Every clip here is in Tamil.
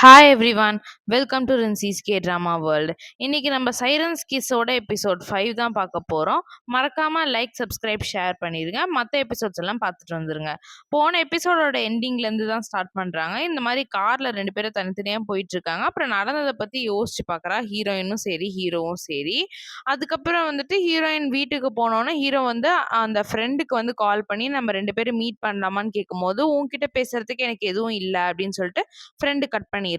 Hi everyone. வெல்கம் டு ரின்சிஸ் கே ட்ராமா வேர்ல்டு. இன்னைக்கு நம்ம சைரன்ஸ் கிஸ்ஸோட எபிசோட் 5 தான் பார்க்க போறோம். மறக்காம லைக், சப்ஸ்கிரைப், ஷேர் பண்ணிருங்க. மற்ற எபிசோட்ஸ் எல்லாம் பார்த்துட்டு வந்துருங்க. போன எபிசோடோட எண்டிங்ல இருந்து தான் ஸ்டார்ட் பண்றாங்க. இந்த மாதிரி கார்ல 2 பேரும் தனித்தனியா போயிட்டு இருக்காங்க. அப்புறம் நடந்ததை பத்தி யோசிச்சு பார்க்கறா ஹீரோயினும் சரி, ஹீரோவும் சரி. அதுக்கப்புறம் வந்துட்டு ஹீரோயின் வீட்டுக்கு போனோன்னே ஹீரோ வந்து அந்த ஃப்ரெண்டுக்கு வந்து கால் பண்ணி நம்ம 2 பேரும் மீட் பண்ணலாமான்னு கேட்கும்போது, உன்கிட்ட பேசுறதுக்கு எனக்கு எதுவும் இல்ல அப்படின்னு சொல்லிட்டு ஃப்ரெண்ட் கட் பண்ணிடுறான்.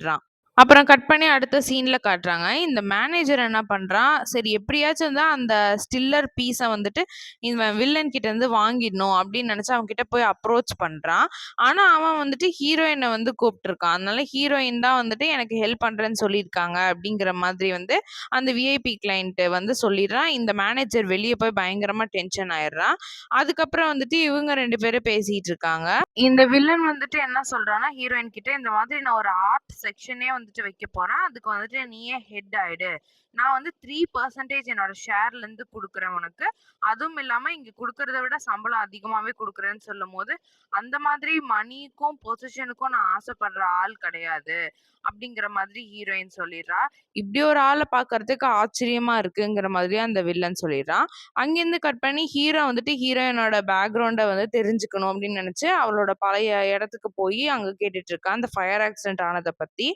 அப்புறம் கட் பண்ணி அடுத்த சீன்ல காட்டுறாங்க. இந்த மேனேஜர் என்ன பண்றான், சரி எப்படியாச்சும் தான் அந்த ஸ்டில்லர் பீஸ வந்துட்டு இவன் வில்லன் கிட்ட இருந்து வாங்கிடணும் அப்படின்னு நினைச்சு அவன் கிட்ட போய் அப்ரோச் பண்றான். ஆனா அவன் வந்துட்டு ஹீரோயின வந்து கூப்பிட்டுருக்கான். அதனால ஹீரோயின் தான் வந்துட்டு எனக்கு ஹெல்ப் பண்றேன்னு சொல்லியிருக்காங்க அப்படிங்கிற மாதிரி வந்து அந்த விஐபி கிளையண்ட் வந்து சொல்லிடுறான். இந்த மேனேஜர் வெளிய போய் பயங்கரமா டென்ஷன் ஆயிடுறான். அதுக்கப்புறம் வந்துட்டு இவங்க 2 பேரும் பேசிட்டு இருக்காங்க. இந்த வில்லன் வந்துட்டு என்ன சொல்றான்னா, ஹீரோயின் கிட்ட இந்த மாதிரி நான் ஒரு ஆர்ட் செக்ஷனே வந்துட்டு வைக்க போறேன். அதுக்கு வந்துட்டு நீயே ஹெட் ஆயிடு. நான் வந்து 3% என்னோட ஷேர்ல இருந்து குடுக்குறேன் உனக்கு. அதுவும் இல்லாம இங்க குடுக்கறத விட சம்பளம் அதிகமாவே குடுக்குறேன்னு சொல்லும்போது, அந்த மாதிரி மணிக்கும், பொசிஷனுக்கும் நான் ஆசைப்படுற ஆள் கிடையாது. அப்படிங்கிற மாதிரி ஹீரோயின் சொல்லிடுறா. இப்படி ஒரு ஆள பார்க்கறதுக்கு ஆச்சரியமா இருக்குங்கிற மாதிரி அந்த வில்லன் சொல்லிடுறான். அங்கேருந்து கட் பண்ணி ஹீரோ வந்துட்டு ஹீரோயினோட பேக்ரவுண்ட வந்து தெரிஞ்சுக்கணும் அப்படின்னு நினைச்சு அவளோட பழைய இடத்துக்கு போய் அங்க கேட்டுட்டு இருக்கான். அந்த ஃபயர் ஆக்சிடென்ட் ஆனத பத்தி.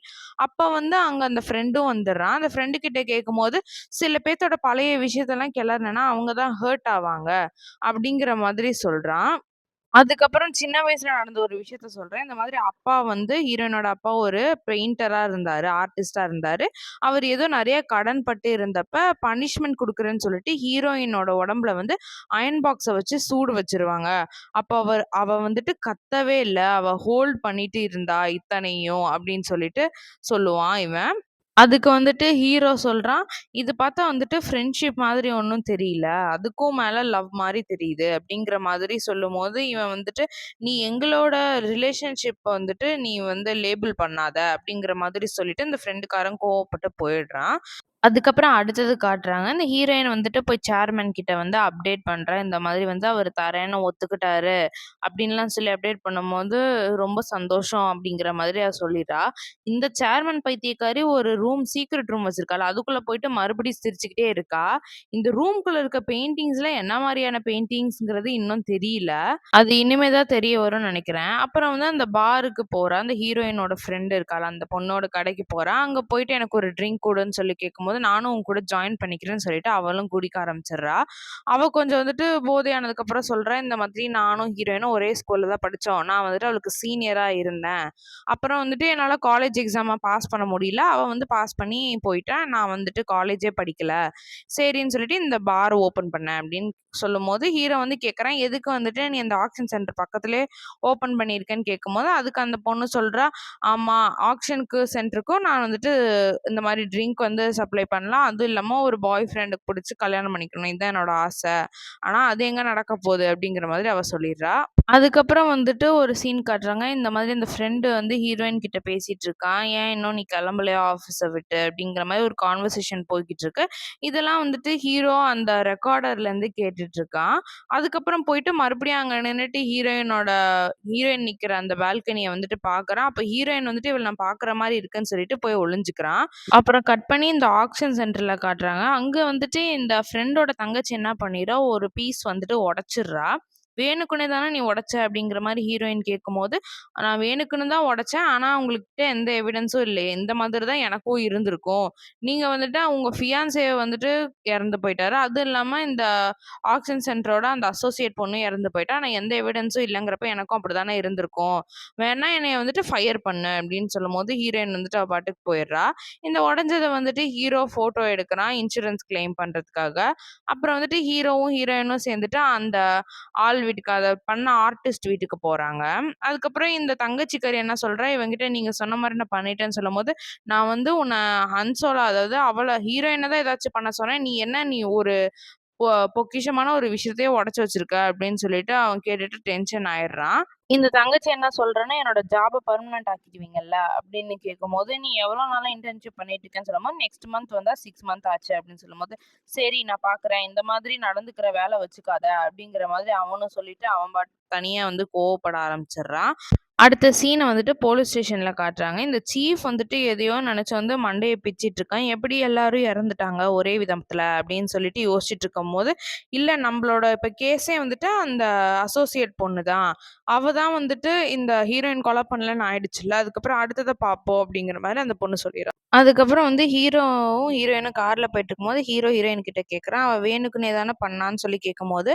அப்ப வந்து அங்க அந்த ஃப்ரெண்டும் வந்துடுறான். அந்த ஃப்ரெண்டு கிட்ட கேட்கும்போது, சில பேத்தோட பழைய விஷயத்தெல்லாம் கிளறுனேன்னா அவங்க தான் ஹர்ட் ஆவாங்க அப்படிங்கிற மாதிரி சொல்றான். அதுக்கப்புறம் சின்ன வயசுல நடந்த ஒரு விஷயத்த சொல்றேன். இந்த மாதிரி அப்பா வந்து ஹீரோயினோட அப்பா ஒரு பெயிண்டரா இருந்தாரு. ஆர்டிஸ்ட்டா இருந்தாரு. அவர் ஏதோ நெறைய கடன் பட்டு இருந்தப்ப பனிஷ்மென்ட் குடுக்குறேன்னு சொல்லிட்டு ஹீரோயினோட உடம்புல வந்து அயர்ன் பாக்ஸ வச்சு சூடு வச்சுருவாங்க. அப்ப அவ வந்துட்டு கத்தவே இல்ல. அவ ஹோல்ட் பண்ணிட்டு இருந்தா இத்தனையும் அப்படின்னு சொல்லிட்டு சொல்லுவான் இவன். அதுக்கு வந்துட்டு ஹீரோ சொல்றான், "இது பார்த்தா வந்துட்டு ஃப்ரெண்ட்ஷிப் மாதிரி ஒண்ணும் தெரியல. அதுக்கும் மேல லவ் மாரி தெரியுது." அப்படிங்கிற மாதிரி சொல்லும்போது, இவன் வந்துட்டு, "நீ எங்களோட ரிலேஷன்ஷிப்ப வந்துட்டு நீ வந்து லேபிள் பண்ணாத." அப்படிங்கிற மாதிரி சொல்லிட்டு இந்த ஃப்ரெண்டுக்காரன் கோவப்பட்டு போயிடுறான். அதுக்கப்புறம் அடுத்தது காட்டுறாங்க. இந்த ஹீரோயின் வந்துட்டு போய் சேர்மன் கிட்ட வந்து அப்டேட் பண்றா. இந்த மாதிரி வந்து அவரு தரேன்னு ஒத்துக்கிட்டாரு. அப்டின்லாம் சொல்லி அப்டேட் பண்ணும்போது, ரொம்ப சந்தோஷம் அப்டிங்கிற மாதிரி அவ சொல்லிறா. இந்த சேர்மன் பைத்தியக்காரி ஒரு சீக்ரெட் ரூம் வச்சிருக்காளா, அதுக்குள்ள போயிட்டு மறுபடியும் சிரிச்சுக்கிட்டே இருக்கா. இந்த ரூம்குள்ள இருக்க பெயிண்டிங்ஸ்லாம் என்ன மாரியான பெயிண்டிங்ஸ்ங்கிறது இன்னும் தெரியல. அது இனிமே தான் தெரிய வரும்னு நெனைக்கிறேன். அப்புறம் வந்து அந்த பாருக்கு போறா. அந்த ஹீரோயினோட ஃப்ரெண்ட் இருக்காளா, அந்த பொண்ணோட கடைக்கு போறா. அங்க போயிட்டு எனக்கு ஒரு ட்ரிங்க் குடுன்னு சொல்லி கேட்கும்போது, நானும் உன் கூட ஜாயின் பண்ணிக்கிறேன்னு சொல்லிட்டு அவளும் குடிக்க ஆரம்பிச்சுடுறா. அவ கொஞ்சம் வந்துட்டு போதையானதுக்கப்புறம் சொல்றா, இந்த மாதிரி நானும் ஹீரோயினும் ஒரே ஸ்கூல்ல தான் படிச்சோம். நான் வந்துட்டு அவளுக்கு சீனியரா இருந்தேன். அப்புறம் வந்துட்டு என்னால காலேஜ் எக்ஸாம பாஸ் பண்ண முடியல. அவ வந்து பாஸ் பண்ணி போயிட்டா. நான் வந்துட்டு காலேஜே படிக்கல. சரின்னு சொல்லிட்டு இந்த பார் ஓப்பன் பண்ணேன் அப்படின்னு சொல்லும்போது, ஹீரோ வந்து கேட்கறான், "எதுக்கு வந்துட்டு நீ அந்த ஆக்ஷன் சென்டர் பக்கத்திலேயே ஓப்பன் பண்ணியிருக்கன்னு?" கேட்கும்போது, அதுக்கு அந்த பொண்ணு சொல்றா, "ஆமா, ஆக்ஷனுக்கு சென்டருக்கும் நான் வந்துட்டு இந்த மாரி ட்ரிங்க் வந்து சப்ளை பண்ணலாம். அதுவும் இல்லாம ஒரு பாய் ஃப்ரெண்டுக்கு புடிச்சு கல்யாணம் பண்ணிக்கணும். இதான் என்னோட ஆசை. ஆனா அது எங்க நடக்க போகுது?" அப்படிங்கிற மாதிரி அவ சொல்லிடுறா. அதுக்கப்புறம் வந்துட்டு ஒரு சீன் காட்டுறாங்க. இந்த மாதிரி அந்த ஃப்ரெண்டு வந்து ஹீரோயின் கிட்ட பேசிட்டு இருக்கான். "ஏன் இன்னும் நீ கிளம்பலையா ஆஃபீஸ விட்டு?" அப்படிங்கிற மாரி ஒரு கான்வர்சேஷன் போய்க்கிட்டு இருக்கு. இதெல்லாம் வந்துட்டு ஹீரோ அந்த ரெக்கார்டர்லேருந்து கேட்டுட்டு இருக்கான். அதுக்கப்புறம் போயிட்டு மறுபடியும் அங்க நின்னுட்டு ஹீரோயின் நிக்கிற அந்த பால்கனிய வந்துட்டு பார்க்குறான். அப்ப ஹீரோயின் வந்துட்டு இவள நான் பார்க்குற மாரி இருக்குன்னு சொல்லிட்டு போய் ஒளிஞ்சுக்கிறான். அப்புறம் கட் பண்ணி இந்த ஆக்ஷன் சென்டர்ல காட்டுறாங்க. அங்க வந்துட்டு இந்த ஃப்ரெண்டோட தங்கச்சி என்ன பண்ணிறா, ஒரு பீஸ் வந்துட்டு உடைச்சிடுறா. "வேணுக்குன்னே தானே நீ உடைச்ச?" அப்படிங்கிற மாரி ஹீரோயின் கேட்கும்போது, "நான் வேணுக்குன்னு தான் உடைச்சேன். ஆனா உங்ககிட்ட எந்த எவிடன்ஸும் இல்லையே. இந்த மாதிரி தான் எனக்கும் இருந்திருக்கும். நீங்க வந்துட்டு உங்க ஃபியான்ஸே வந்துட்டு இறந்து போயிட்டாரு. அதுவும் இல்லாம இந்த ஆக்ஷன் சென்டரோட அந்த அசோசியேட் பொண்ணும் இறந்து போயிட்டா. ஆனா எந்த எவிடன்ஸும் இல்லங்கிறப்ப எனக்கும் அப்படித்தானே இருந்திருக்கும். வேணா என்னைய வந்துட்டு ஃபயர் பண்ணு." அப்படின்னு சொல்லும்போது ஹீரோயின் வந்துட்டு அவ பாட்டுக்கு போயிடுறா. இந்த உடைஞ்சத வந்துட்டு ஹீரோ ஃபோட்டோ எடுக்குறான் இன்சூரன்ஸ் கிளைம் பண்றதுக்காக. அப்புறம் வந்துட்டு ஹீரோவும், ஹீரோயினும் சேர்ந்துட்டு அந்த ஆள் வீட்டுக்கு அத பண்ண ஆர்டிஸ்ட் வீட்டுக்கு போறாங்க. அதுக்கப்புறம் இந்த தங்கச்சிக்காரி என்ன சொல்றா, இவன்கிட்ட நீங்க சொன்ன மாரி நான் பண்ணிட்டேன்னு சொல்லும்போது, "நான் வந்து உன்ன அதாவது அவள ஹீரோயின தான் ஏதாச்சும் பண்ண சொன்னேன். நீ ஒரு பொ பொக்கிஷமான ஒரு விஷயத்தையே உடைச்சு வச்சிருக்க." அப்படின்னு சொல்லிட்டு அவன் கேட்டுட்டு டென்ஷன் ஆயிடுறான். இந்த தங்கச்சி என்ன சொல்றேன்னா, "என்னோட ஜாப பெர்மனன்ட் ஆக்கிடுவீங்கல்ல?" அப்படின்னு கேட்கும்போது, "நீ எவ்வளோ நாளா இன்டர்ன்ஷிப் பண்ணிட்டு இருக்கேன்னு" சொல்லும்போது, "நெக்ஸ்ட் மந்த் வந்தா 6 மந்த் ஆச்சு" அப்படின்னு சொல்லும்போது, "சரி நான் பார்க்குறேன். இந்த மாதிரி நடந்துக்கிற வேல வச்சுக்காத" அப்படிங்கிற மாதிரி அவனும் சொல்லிட்டு, அவன் தனியா வந்து கோவப்பட ஆரம்பிச்சுடுறான். அடுத்த சீன வந்துட்டு போலீஸ் ஸ்டேஷன்ல காட்டுறாங்க. இந்த சீஃப் வந்துட்டு எதையோ நெனச்சு வந்து மண்டைய பிச்சுட்டு இருக்கான். எப்படி எல்லாரும் இறந்துட்டாங்க ஒரே விதத்துல அப்படின்னு சொல்லிட்டு யோசிச்சுட்டு இருக்கும்போது, இல்ல நம்பளோட இப்ப கேஸே வந்துட்டு அந்த அசோசியேட் பொண்ணு தான். அவ தான் வந்துட்டு இந்த ஹீரோயின் கொலை பண்ணலன்னு ஆயிடுச்சுல்ல. அதுக்கப்புறம் அடுத்தத பார்ப்போம் அப்படிங்கிற மாரி அந்த பொண்ணு சொல்லிரும். அதுக்கப்புறம் வந்து ஹீரோவும், ஹீரோயினும் கார்ல போயிட்டுருக்கும்போது, ஹீரோயின் கிட்ட கேட்குறான். அவ வேணுக்குன்னே தானே பண்ணான்னு சொல்லி கேட்கும்போது,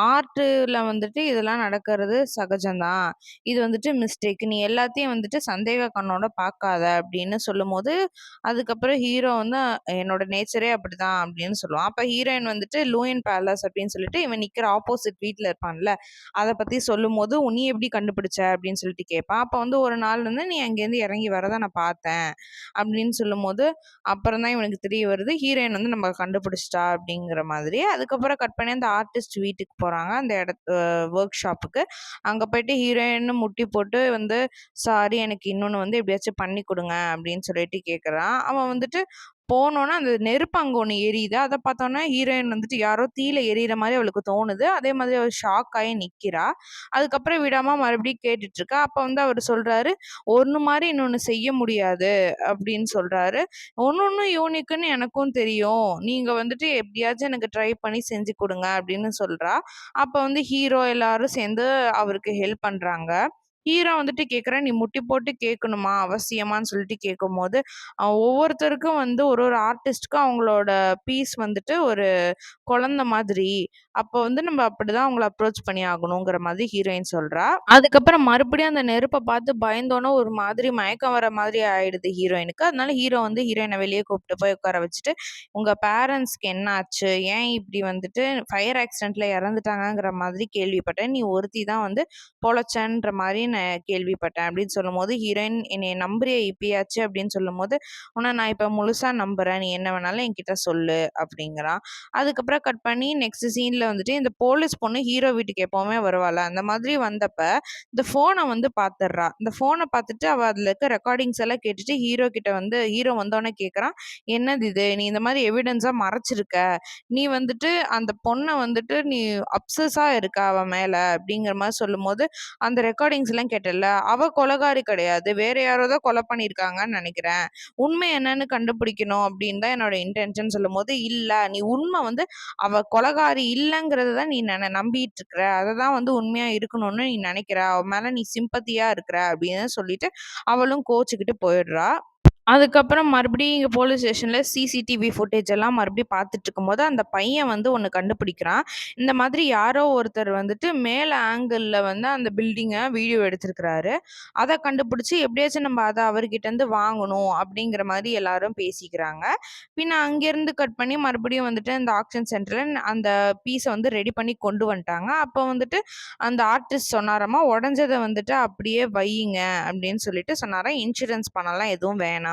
ஆர்ட்டுல வந்துட்டு இதெல்லாம் நடக்கிறது சகஜம் தான். இது வந்துட்டு மிஸ்டேக். நீ எல்லாத்தையும் வந்துட்டு சந்தேக கண்ணோட பார்க்காத அப்படின்னு சொல்லும்போது, அதுக்கப்புறம் ஹீரோ வந்து என்னோட நேச்சரே அப்படிதான் அப்படின்னு சொல்லுவான். அப்ப ஹீரோயின் வந்துட்டு லூயன் பேலஸ் அப்படின்னு சொல்லிட்டு இவன் நிக்கிற ஆப்போசிட் வீட்ல இருப்பான்ல, அத பத்தி சொல்லும்போது, "நீ எப்படி கண்டுபிடிச்ச?" அப்படின்னு சொல்லிட்டு கேட்பான். அப்ப வந்து ஒரு நாள் வந்து நீ அங்கேருந்து இறங்கி வரத நான் பார்த்தேன். அப்படின்னு சொல்லும்போது, அப்புறம் தான் இவனுக்கு தெரிய வருது, ஹீரோயின் வந்து நம்ம கண்டுபிடிச்சிட்டா அப்படிங்கிற மாதிரி. அதுக்கப்புறம் கட் பண்ணி அந்த ஆர்டிஸ்ட் வீட்டுக்கு போறாங்க. அந்த வொர்க் ஷாப்புக்கு. அங்க போயிட்டு ஹீரோயின்னு முட்டி போட்டு வந்து, "சாரி எனக்கு இன்னொன்னு வந்து எப்படியாச்சும் பண்ணி குடுங்க" அப்படின்னு சொல்லிட்டு கேட்குறான். அவன் வந்துட்டு போனோனே அந்த நெருப்பு அங்க ஒண்ணு எரியுது. அத பார்த்தோனே ஹீரோயின் வந்துட்டு யாரோ தீயில எரியிற மாரி அவளுக்கு தோணுது. அதே மாதிரி அவ ஷாக் ஆயி நிக்கிறா. அதுக்கப்புறம் விடாம மறுபடியும் கேட்டுட்டு இருக்கா. அப்ப வந்து அவரு சொல்றாரு, "ஒண்ணு மாரி இன்னொன்னு செய்ய முடியாது" அப்படின்னு சொல்றாரு. "ஒண்ணொண்ணும் யூனிக்குன்னு எனக்கும் தெரியும். நீங்க வந்துட்டு எப்படியாச்சும் எனக்கு ட்ரை பண்ணி செஞ்சு குடுங்க" அப்படின்னு சொல்றா. அப்ப வந்து ஹீரோ எல்லாரும் சேர்ந்து அவருக்கு ஹெல்ப் பண்றாங்க. ஹீரோ வந்துட்டு கேட்குறான், "நீ முட்டி போட்டு கேட்கணுமா? அவசியமான்னு?" சொல்லிட்டு கேட்கும்போது, ஒவ்வொருத்தருக்கும் வந்து ஒரு ஒரு ஆர்டிஸ்ட்டுக்கும் அவங்களோட பீஸ் வந்துட்டு ஒரு குழந்தை மாதிரி. அப்போ வந்து நம்ம அப்படிதான் அவங்கள அப்ரோச் பண்ணி ஆகணுங்கிற மாதிரி ஹீரோயின் சொல்றா. அதுக்கப்புறம் மறுபடியும் அந்த நெருப்ப பார்த்து பயந்தோன ஒரு மாதிரி மயக்கம் வர மாதிரி ஆயிடுது ஹீரோயினுக்கு. அதனால ஹீரோ வந்து ஹீரோயின வெளிய கூப்பிட்டு போய் உட்கார வச்சுட்டு, "உங்க பேரண்ட்ஸ்க்கு என்ன ஆச்சு? ஏன் இப்படி வந்துட்டு ஃபயர் ஆக்சிடென்ட்ல இறந்துட்டாங்கங்கிற மாதிரி கேள்விப்பட்டேன். நீ ஒருத்தி தான் வந்து பொழச்சன்ற மாரி நான் கேள்விப்பட்டேன்." அப்படின்னு சொல்லும்போது, ஹீரோயின் "என்னைய நம்புறியா இப்பயாச்சு?" அப்படின்னு சொல்லும்போது, "உன்ன நான் இப்ப முழுசா நம்புறேன். நீ என்ன வேணாலும் என்கிட்ட சொல்லு." அப்படிங்கிறான். அதுக்கப்புறம் கட் பண்ணி நெக்ஸ்ட் சீன்ல வந்துட்டு இந்த போலீஸ் பொண்ணு ஹீரோ வீட்டுக்கு எப்பவுமே வருவாள்ல, அந்த மாதிரி வந்தப்ப இந்த ஃபோன வந்து பாத்துர்றா. இந்த ஃபோன பாத்துட்டு அவ அதுல இருக்க ரெக்கார்டிங்ஸ் எல்லாம் கேட்டுட்டு ஹீரோ கிட்ட வந்து ஹீரோ வந்தோனே கேட்குறான், "என்னது இது? நீ இந்த மாரி எவிடன்ஸா மறைச்சிருக்க. நீ வந்துட்டு அந்த பொண்ண வந்துட்டு நீ அப்சஸா இருக்க அவ மேல." அப்படிங்கிற மாரி சொல்லும்போது, "அந்த ரெக்கார்டிங்ஸ்லாம் கேட்டல்ல, அவ கொலைகாரி கிடையாது. வேற யாரோ தான் கொலை பண்ணியிருக்காங்கன்னு நெனைக்கிறேன். உண்மை என்னன்னு கண்டுபிடிக்கணும் அப்படின்னு தான் என்னோட இன்டென்ஷன்." சொல்லும்போது, "இல்ல நீ உண்மை வந்து அவ கொலைகாரி இல்லங்கிறத தான் நீ நம்பிட்டு இருக்கிற. அததான் வந்து உண்மையா இருக்கணும்னு நீ நினைக்கிற. அவ மேல நீ சிம்பத்தியா இருக்கிற" அப்படின்னு சொல்லிட்டு அவளும் கோச்சுக்கிட்டு போயிடுறா. அதுக்கப்புறம் மறுபடியும் இங்க போலீஸ் ஸ்டேஷன்ல சிசிடிவி ஃபுட்டேஜ் எல்லாம் மறுபடியும் பார்த்துட்டுருக்கும்போது, அந்த பையன் வந்து ஒண்ணு கண்டுபிடிக்கிறான். இந்த மாதிரி யாரோ ஒருத்தர் வந்துட்டு மேல ஆங்கிள்ல வந்து அந்த பில்டிங்க வீடியோ எடுத்திருக்கிறாரு. அத கண்டுபிடிச்சு எப்படியாச்சும் நம்ம அத அவர்கிட்டருந்து வாங்கணும் அப்படிங்கிற மாரி எல்லாரும் பேசிக்கிறாங்க. பின்ன அங்கேருந்து கட் பண்ணி மறுபடியும் வந்துட்டு அந்த ஆக்ஷன் சென்டர்ல அந்த பீஸ வந்து ரெடி பண்ணி கொண்டு வந்துட்டாங்க. அப்ப வந்துட்டு அந்த ஆர்டிஸ்ட் சொன்னாராமா, "உடைஞ்சத வந்துட்டு அப்படியே வையுங்க" அப்படின்னு சொல்லிட்டு சொன்னாராம். "இன்சூரன்ஸ் பணம்லாம் எதுவும் வேணாம்."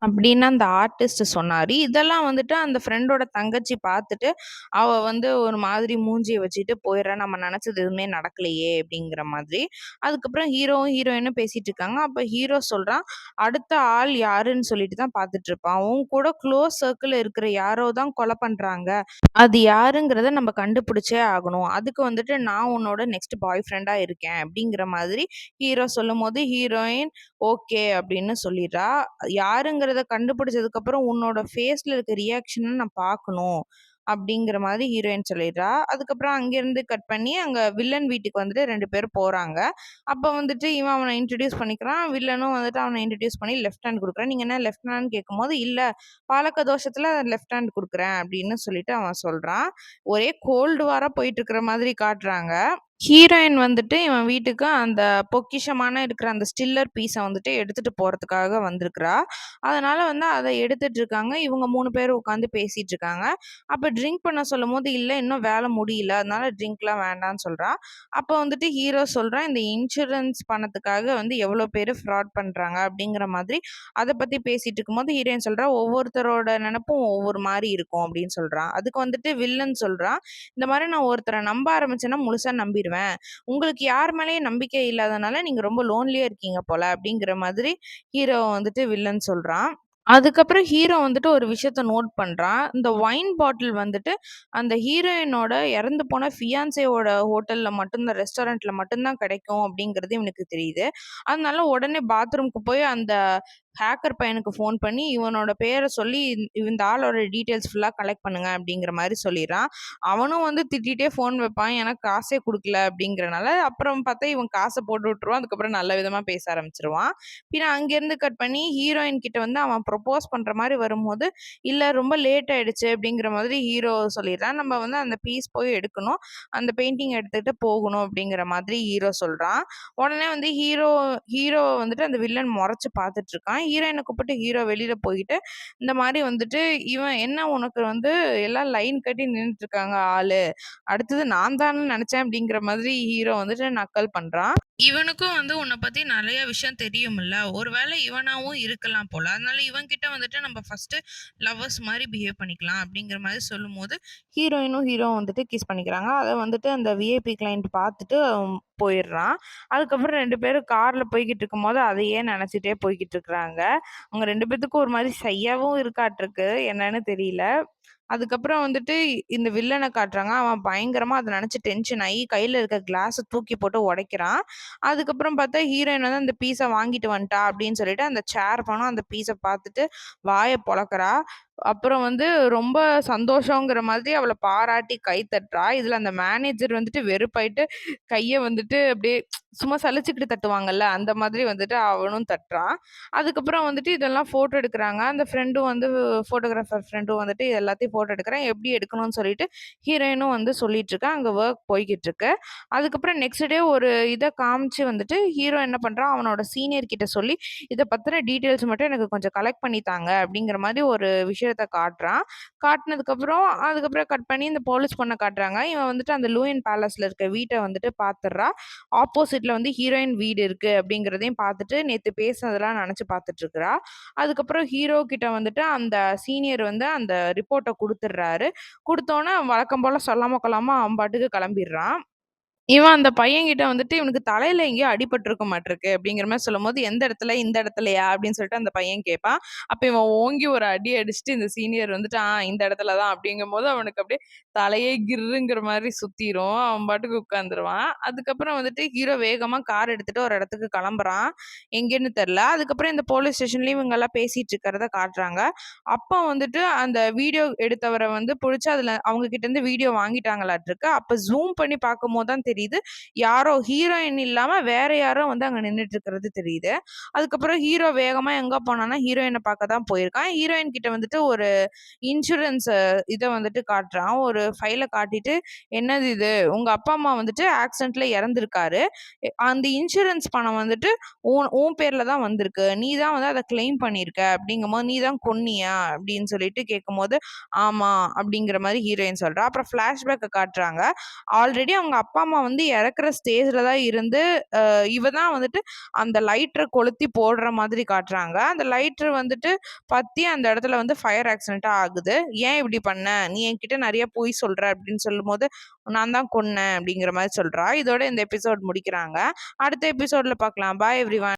அப்படின்னு அந்த ஆர்டிஸ்ட் சொன்னாரு. இதெல்லாம் வந்துட்டு அந்த ஃப்ரெண்டோட தங்கச்சி பார்த்துட்டு, அவ வந்து ஒரு மாதிரி மூஞ்சிய வச்சுட்டு போயிடுறா. நம்ம நெனச்சது எதுவுமே நடக்கலையே அப்படிங்கிற மாதிரி. அதுக்கப்புறம் ஹீரோவும், ஹீரோயினும் பேசிட்டு இருக்காங்க. அப்ப ஹீரோ சொல்றான், "அடுத்த ஆள் யாருன்னு சொல்லிட்டு தான் பார்த்துட்டு இருப்பான். உன் கூட க்ளோஸ் சர்க்கிள்ல இருக்கிற யாரோ தான் கொலை பண்றாங்க. அது யாருங்கிறத நம்ம கண்டுபிடிச்சே ஆகணும். அதுக்கு வந்துட்டு நான் உன்னோட நெக்ஸ்ட் பாய் ஃப்ரெண்டா இருக்கேன்." அப்படிங்கிற மாதிரி ஹீரோ சொல்லும்போது, ஹீரோயின் ஓகே அப்படின்னு சொல்லிடுறா. யாருங்கிறத கண்டுபிடிச்சதுக்கப்புறம் உன்னோட ஃபேஸ்ல இருக்க ரியாக்ஷன நான் பார்க்கணும். அப்படிங்கிற மாதிரி ஹீரோயின் சொல்லிடுறா. அதுக்கப்புறம் அங்கேருந்து கட் பண்ணி அங்க வில்லன் வீட்டுக்கு வந்துட்டு 2 பேரும் போறாங்க. அப்ப வந்துட்டு இவன் அவன இன்ட்ரோடியூஸ் பண்ணிக்கிறான். வில்லனும் வந்துட்டு அவன இன்ட்ரோடியூஸ் பண்ணி லெஃப்ட் ஹேண்ட் குடுக்குறான். "நீங்க என்ன லெஃப்ட் ஹேண்ட்ன்னு?" கேட்கும்போது, "இல்ல பழக்க தோஷத்துல லெஃப்ட் ஹேண்ட் குடுக்குறேன்" அப்படின்னு சொல்லிட்டு அவன் சொல்றான். ஒரே கோல்டு வாரா போயிட்டு இருக்கிற மாதிரி காட்டுறாங்க. ஹீரோயின் வந்துட்டு இவன் வீட்டுக்கு அந்த பொக்கிஷமான இருக்கிற அந்த ஸ்டில்லர் பீஸ வந்துட்டு எடுத்துட்டு போறதுக்காக வந்திருக்கிறா. அதனால வந்து அத எடுத்துட்டு இருக்காங்க. இவங்க 3 பேரும் உட்காந்து பேசிட்டு இருக்காங்க. அப்ப ட்ரிங்க் பண்ண சொல்லும்போது, "இல்ல இன்னும் வேல முடியல. அதனால ட்ரிங்க்லாம் வேண்டான்னு" சொல்றா. அப்ப வந்துட்டு ஹீரோ சொல்றான், "இந்த இன்சூரன்ஸ் பணத்துக்காக வந்து எவ்வளோ பேரு ஃப்ராட் பண்றாங்க." அப்படிங்கிற மாதிரி அத பத்தி பேசிட்டு இருக்கும்போது ஹீரோயின் சொல்றா, "ஒவ்வொருத்தரோட நெனப்பும் ஒவ்வொரு மாரி இருக்கும்." அப்படின்னு சொல்றான். அதுக்கு வந்துட்டு வில்லன் சொல்றான், "இந்த மாரி நான் ஒருத்தர நம்ப ஆரம்பிச்சேன்னா முழுசா நம்பிருவேன். போயிருவேன். உங்களுக்கு யார் மேலயும் நம்பிக்கை இல்லாதனால நீங்க ரொம்ப லோன்லியா இருக்கீங்க போல அப்படிங்கிற மாதிரி ஹீரோ வந்துட்டு வில்லன் சொல்றான். அதுக்கப்புறம் ஹீரோ வந்துட்டு ஒரு விஷயத்த நோட் பண்றான். இந்த ஒயின் பாட்டில் வந்துட்டு அந்த ஹீரோயினோட இறந்து போன ஃபியான்சேவோட ஹோட்டல்ல மட்டும் தான் ரெஸ்டாரண்ட்ல மட்டும் தான் கிடைக்கும் அப்படிங்கிறது இவனுக்கு தெரியுது. அதனால உடனே பாத்ரூம்க்கு போய் அந்த ஹேக்கர் பையனுக்கு ஃபோன் பண்ணி இவனோட பேர சொல்லி இந்த ஆளோட டீட்டெயில்ஸ் ஃபுல்லா கலெக்ட் பண்ணுங்க அப்படிங்கிற மாரி சொல்லிர்றான். அவனும் வந்து திட்டிட்டே ஃபோன் வைப்பான். எனக்கு காசே குடுக்கல அப்படிங்கிறனால. அப்புறம் பார்த்தா இவன் காச போட்டு விட்டுருவான். அதுக்கப்புறம் நல்ல விதமா பேச ஆரம்பிச்சுருவான். பின்ன அங்கேருந்து கட் பண்ணி ஹீரோயின் கிட்ட வந்து அவன் ப்ரொபோஸ் பண்ற மாரி வரும்போது, "இல்ல ரொம்ப லேட் ஆயிடுச்சு" அப்படிங்கிற மாதிரி ஹீரோ சொல்லிர்றான். "நம்ம வந்து அந்த பீஸ் போய் எடுக்கணும். அந்த பெயிண்டிங் எடுத்துட்டு போகணும்" அப்படிங்கிற மாதிரி ஹீரோ சொல்றான். உடனே வந்து ஹீரோ வந்துட்டு அந்த வில்லன் மொறச்சு பார்த்துட்டு இருக்கான். ஹீரோயின கூப்பிட்டு ஹீரோ வெளியில போயிட்டு, இந்த மாரி வந்துட்டு, "இவன் என்ன உனக்கு வந்து எல்லாம் லைன் கட்டி நின்னுட்டு இருக்காங்க ஆளு. அடுத்தது நான் தான்னு நெனச்சேன்" அப்படிங்கிற மாதிரி ஹீரோ வந்துட்டு நக்கல் பண்றான். இவனுக்கும் வந்து உன்ன பத்தி நெறைய விஷயம் தெரியும்ல. ஒரு வேள இவனாவும் இருக்கலாம் போல. அதனால இவன் கிட்ட வந்துட்டு நம்ம ஃபர்ஸ்ட்டு லவ்வர்ஸ் மாரி பிஹேவ் பண்ணிக்கலாம் அப்படிங்கிற மாரி சொல்லும்போது, ஹீரோயினும் ஹீரோவும் வந்துட்டு கிஸ் பண்ணிக்கிறாங்க. அத வந்துட்டு அந்த விஐபி கிளையண்ட் பார்த்துட்டு போயிர்றான். அதுக்கப்புறம் 2 பேரும் கார்ல போய்க்கிட்டு இருக்கும்போது, அதையே நெனச்சுட்டே போய்க்கிட்டு இருக்கிறாங்க. அவங்க 2 பேத்துக்கும் ஒரு மாரி ஷையாவும் இருக்காட்டுருக்கு. என்னன்னு தெரியல. அதுக்கப்புறம் வந்துட்டு இந்த வில்லன காட்டுறாங்க. அவன் பயங்கரமா அத நெனச்சு டென்ஷன் ஆயி கையில இருக்க கிளாஸ தூக்கி போட்டு உடைக்கிறான். அதுக்கப்புறம் பார்த்தா ஹீரோயின் வந்து அந்த பீஸ வாங்கிட்டு வந்துட்டா அப்படின்னு சொல்லிட்டு அந்த சேர் பணம் அந்த பீஸ பார்த்துட்டு வாய பொளக்குறா. அப்புறம் வந்து ரொம்ப சந்தோஷங்கிற மாதிரி அவள பாராட்டி கை தட்டுறா. இதுல அந்த மேனேஜர் வந்துட்டு வெறுப்பாயிட்டு கைய வந்துட்டு அப்படியே சும்மா சலிச்சுக்கிட்டு தட்டுவாங்கல்ல, அந்த மாதிரி வந்துட்டு அவனும் தட்டுறான். அதுக்கப்புறம் வந்துட்டு இதெல்லாம் ஃபோட்டோ எடுக்குறாங்க. அந்த ஃப்ரெண்டும் வந்து ஃபோட்டோகிராஃபர் ஃப்ரெண்டும் வந்துட்டு இது எல்லாத்தையும் ஃபோட்டோ எடுக்குறேன். எப்படி எடுக்கணும்னு சொல்லிட்டு ஹீரோயினும் வந்து சொல்லிட்டுருக்கா. அங்க வொர்க் போய்க்கிட்டுருக்கு. அதுக்கப்புறம் நெக்ஸ்ட் டே ஒரு இத காமிச்சு வந்துட்டு ஹீரோ என்ன பண்றான், அவனோட சீனியர் கிட்ட சொல்லி, "இத பத்தின டீட்டெயில்ஸ் மட்டும் எனக்கு கொஞ்சம் கலெக்ட் பண்ணி தாங்க" அப்படிங்கிற மாரி ஒரு விஷயத்த காட்டுறான். காட்டுனதுக்கப்புறம் அதுக்கப்புறம் கட் பண்ணி இந்த போலீஸ் பொண்ண காட்டுறாங்க. இவன் வந்துட்டு அந்த லூயன் பேலஸ்ல இருக்க வீட்ட வந்துட்டு பாத்துர்றா. ஆப்போசிட்ல வந்து ஹீரோயின் வீடு இருக்கு அப்படிங்கிறதையும் பார்த்துட்டு, நேத்து பேசினதெல்லாம் நெனச்சு பார்த்துட்டுருக்கிறா. அதுக்கப்புறம் ஹீரோ கிட்ட வந்துட்டு அந்த சீனியர் வந்து அந்த ரிப்போர்ட்ட குடுத்துடுறாரு. குடுத்தோனே வழக்கம் போல சொல்லாம கொள்ளாம அவன் பாட்டுக்கு கெளம்பிர்றான். இவன் அந்த பையன்கிட்ட வந்துட்டு, "இவனுக்கு தலையில எங்கேயோ அடிபட்டுருக்க மாட்டிருக்கு" அப்படிங்கிற மாரி சொல்லும்போது, "எந்த இடத்துல? இந்த இடத்துலயா?" அப்படின்னு சொல்லிட்டு அந்த பையன் கேட்பான். அப்ப இவன் ஓங்கி ஒரு அடி அடிச்சுட்டு இந்த சீனியர் வந்துட்டு, இந்த இடத்துல தான்" அப்படிங்கும்போது அவனுக்கு அப்படியே தலையே கிர்ருங்கிற மாரி சுத்திரும். அவன் பாட்டுக்கு உட்காந்துருவான். அதுக்கப்புறம் வந்துட்டு ஹீரோ வேகமா கார் எடுத்துட்டு ஒரு இடத்துக்கு கிளம்புறான். எங்கேன்னு தெரியல. அதுக்கப்புறம் இந்த போலீஸ் ஸ்டேஷன்லயும் இவங்கலாம் பேசிட்டு இருக்கிறத காட்டுறாங்க. அப்ப வந்துட்டு அந்த வீடியோ எடுத்தவர வந்து புடிச்சு அதுல அவங்க கிட்ட இருந்து வீடியோ வாங்கிட்டாங்களாட்ருக்கு. அப்ப ஜூம் பண்ணி பார்க்கும்போது தான் தெரியுது. யாரோ ஹீரோயின் இல்லாம வேற யாரோ வந்து அங்க நின்னுட்டு இருக்கிறது தெரியுது. அதுக்கப்புறம் ஹீரோ வேகமா எங்க போனான்னா, ஹீரோயின பார்க்க தான் போயிருக்கான். ஹீரோயின் கிட்ட வந்துட்டு ஒரு இன்சூரன்ஸ் இத வந்துட்டு காட்டுறான். ஒரு ஃபைல காட்டிட்டு, "என்னது இது? உங்க அப்பா, அம்மா வந்துட்டு ஆக்சிடென்ட்ல இறந்திருக்காரு. அந்த இன்சூரன்ஸ் பணம் வந்துட்டு உன் உன் பேர்ல தான் வந்திருக்கு. நீ தான் வந்து அத கிளைம் பண்ணியிருக்க. அப்படிங்கும்போது, "நீ தான் கொன்னியா?" அப்படின்னு சொல்லிட்டு கேட்கும்போது, "ஆமா" அப்படிங்கிற மாரி ஹீரோயின் சொல்றா. அப்புறம் ஃபிளாஷ்பேக்க காட்டுறாங்க. ஆல்ரெடி அவங்க அப்பா, அம்மா வந்து இறக்குற ஸ்டேஜ்ல தான் இருந்து, இவ தான் வந்துட்டு அந்த லைட்டர கொளுத்தி போடுற மாதிரி காட்டுறாங்க. அந்த லைட்டர் வந்துட்டு பத்தி அந்த இடத்துல வந்து ஃபயர் ஆக்சிடென்ட்டா ஆகுது. "ஏன் இப்படி பண்ண? நீ என்கிட்ட நெறைய பொய் சொல்ற" அப்படின்னு சொல்லும்போது, "நான் தான் கொன்னேன்" அப்படிங்கிற மாரி சொல்றா. இதோட இந்த எபிசோட் முடிக்கிறாங்க. அடுத்த எபிசோட்ல பார்க்கலாம். பாய் எவ்ரிவன்.